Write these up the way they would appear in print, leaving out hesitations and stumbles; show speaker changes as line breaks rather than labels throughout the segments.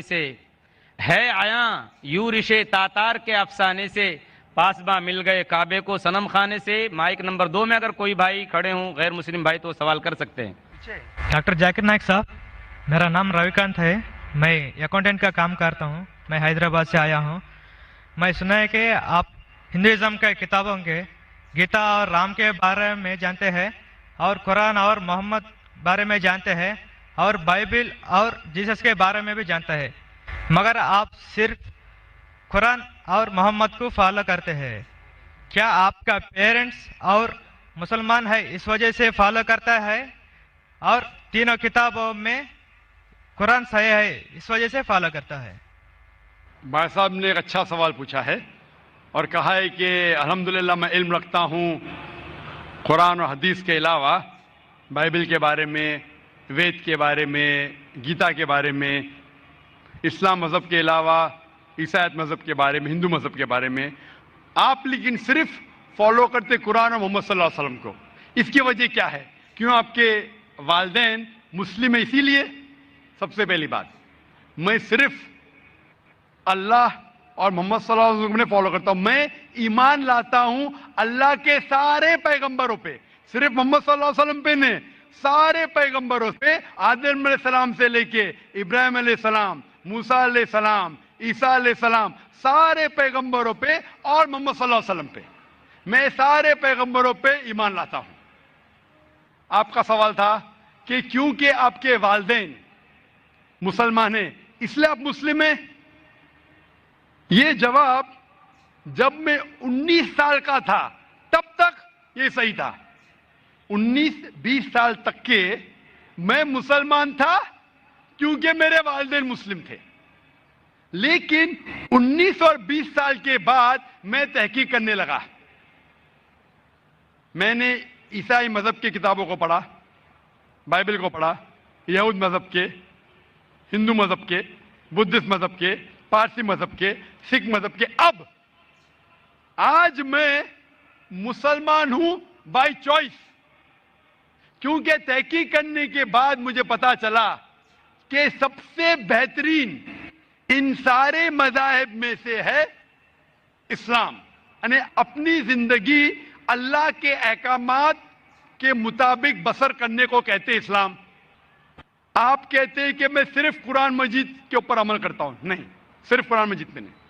سے ہے آیا یوں رشے تاتار کے افسانے سے پاسباں مل گئے کعبے کو صنم خانے سے۔ مائک نمبر 2 میں اگر کوئی بھائی کھڑے ہوں غیر مسلم بھائی تو سوال کر سکتے ہیں۔
ڈاکٹر ذاکر نائک صاحب، میرا نام رویکانت ہے، میں اکاؤنٹنٹ کا کام کرتا ہوں، میں حیدرآباد سے آیا ہوں۔ میں سنا ہے کہ آپ ہندوازم کے کتابوں کے گیتا اور رام کے بارے میں جانتے ہیں، اور قرآن اور محمد بارے میں جانتے ہیں، اور بائبل اور جیسس کے بارے میں بھی جانتے ہیں، مگر آپ صرف قرآن اور محمد کو فالو کرتے ہیں۔ کیا آپ کا پیرنٹس اور مسلمان ہے اس وجہ سے فالو کرتا ہے، اور تینوں کتابوں میں قرآن صحیح ہے اس وجہ سے فالو کرتا ہے؟
بھائی صاحب نے ایک اچھا سوال پوچھا ہے اور کہا ہے کہ الحمدللہ میں علم رکھتا ہوں قرآن اور حدیث کے علاوہ، بائبل کے بارے میں، وید کے بارے میں، گیتا کے بارے میں، اسلام مذہب کے علاوہ عیسائیت مذہب کے بارے میں، ہندو مذہب کے بارے میں۔ آپ لیکن صرف فالو کرتے قرآن اور محمد صلی اللہ علیہ وسلم کو۔ اس کی وجہ کیا ہے؟ کیوں آپ کے والدین مسلم ہیں اسی لیے؟ سب سے پہلی بات، میں صرف اللہ اور محمد صلی اللہ علیہ وسلم نے فالو کرتا ہوں۔ میں ایمان لاتا ہوں اللہ کے سارے پیغمبروں پہ، صرف محمد صلی اللہ علیہ وسلم پہ نہیں، سارے پیغمبروں پہ، آدم علیہ السلام سے لے کے ابراہیم علیہ السلام، موسیٰ علیہ السلام، عیسیٰ علیہ السلام، سارے پیغمبروں پہ اور محمد صلی اللہ علیہ وسلم پہ، میں سارے پیغمبروں پہ ایمان لاتا ہوں۔ آپ کا سوال تھا کہ کیونکہ آپ کے والدین مسلمان ہیں اس لیے آپ مسلم ہیں؟ یہ جواب جب میں 19 سال کا تھا تب تک یہ صحیح تھا۔ 19-20 سال تک کے میں مسلمان تھا کیونکہ میرے والدین مسلم تھے، لیکن 19 اور 20 سال کے بعد میں تحقیق کرنے لگا۔ میں نے عیسائی مذہب کی کتابوں کو پڑھا، بائبل کو پڑھا، یہود مذہب کے، ہندو مذہب کے، بدھسٹ مذہب کے، پارسی مذہب کے، سکھ مذہب کے۔ اب آج میں مسلمان ہوں بائی چوائس، کیونکہ تحقیق کرنے کے بعد مجھے پتا چلا کہ سب سے بہترین ان سارے مذاہب میں سے ہے اسلام، یعنی اپنی زندگی اللہ کے احکامات کے مطابق بسر کرنے کو کہتے اسلام۔ آپ کہتے ہیں کہ میں صرف قرآن مجید کے اوپر عمل کرتا ہوں، نہیں، صرف قرآن مجید میں نہیں۔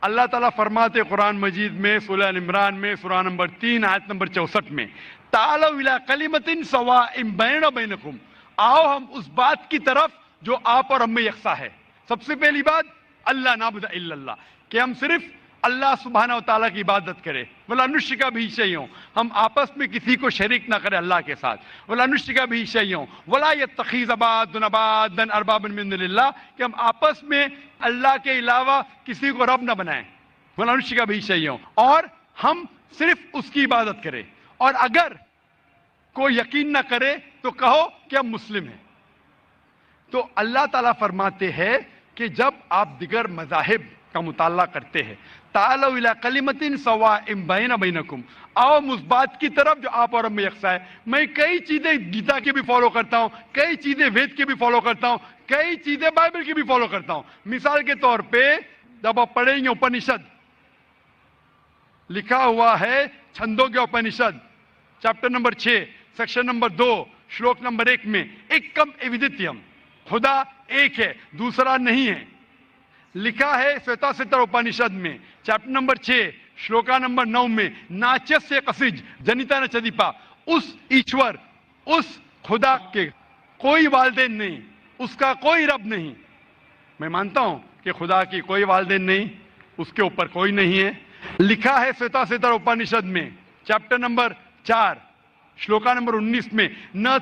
اللہ تعالیٰ فرماتے قرآن مجید میں سورہ عمران میں سورہ نمبر 3 آیت نمبر 64 میں، تعالوا الی کلمۃ سواء بیننا وبینکم، آؤ ہم اس بات کی طرف جو آپ اور ہم میں یکساں ہے۔ سب سے پہلی بات، اللہ نعبد الا اللہ، کہ ہم صرف اللہ سبحانہ و تعالیٰ کی عبادت کرے، ولا نشرک بہ شیئا، ہم آپس میں کسی کو شریک نہ کرے اللہ کے ساتھ، ولا نشرک بہ شیئا ولا یتخذ بعضنا بعضا اربابا من دون اللہ، کہ ہم آپس میں اللہ کے علاوہ کسی کو رب نہ بنائیں، ولا نشرک بہ شیئا، اور ہم صرف اس کی عبادت کریں۔ اور اگر کوئی یقین نہ کرے تو کہو کہ ہم مسلم ہیں۔ تو اللہ تعالیٰ فرماتے ہیں کہ جب آپ دیگر مذاہب کا مطالعہ کرتے ہیں، تعالوا الی کلمۃ سواء بیننا وبینکم، آؤ اس بات کی طرف جو آپ اور ہم میں یکساں ہے۔ میں کئی چیزیں گیتا کی بھی فالو کرتا ہوں، کئی چیزیں وید کی بھی فالو کرتا ہوں، کئی چیزیں بائبل کی بھی فالو کرتا ہوں۔ مثال کے طور پہ جب آپ پڑھیں گے اپنشد، لکھا ہوا ہے چھندوں کے Upanishad chapter number 6 section number 2 شلوک نمبر 1 میں، ایکم ایودتیم، خدا ایک ہے دوسرا نہیں ہے۔ لکھا ہے سویتا ستر اپنشد میں چیپٹر نمبر 6 شلوکا نمبر 9 میں، ناچس سے قصج جنیتا نچدیپا، اس ایشور، اس خدا کے کوئی والدین نہیں، اس کا کوئی رب نہیں۔ میں مانتا ہوں کہ خدا کی کوئی والدین نہیں، اس کے اوپر کوئی نہیں ہے۔ لکھا ہے سویتا ستر اپنشد میں چیپٹر نمبر 4 شلوکا نمبر 19 میں، نہ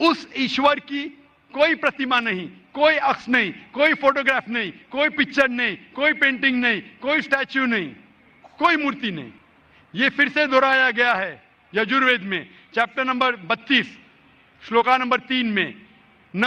اس ایشور کی کوئی پرتیما نہیں، کوئی عکس نہیں، کوئی فوٹوگراف نہیں، کوئی پکچر نہیں، کوئی پینٹنگ نہیں، کوئی اسٹیچو نہیں، کوئی مورتی نہیں۔ یہ پھر سے دہرایا گیا ہے یجوروید میں چیپٹر نمبر 32 شلوکا نمبر 3 میں، نہ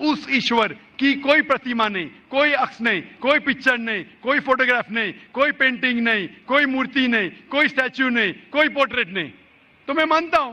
اس ایشور کی کوئی پرتیما نہیں، کوئی عکس نہیں، کوئی پکچر نہیں، کوئی فوٹوگراف نہیں، کوئی پینٹنگ نہیں، کوئی مورتی نہیں، کوئی اسٹیچو نہیں، کوئی پورٹریٹ نہیں۔ تو میں مانتا ہوں،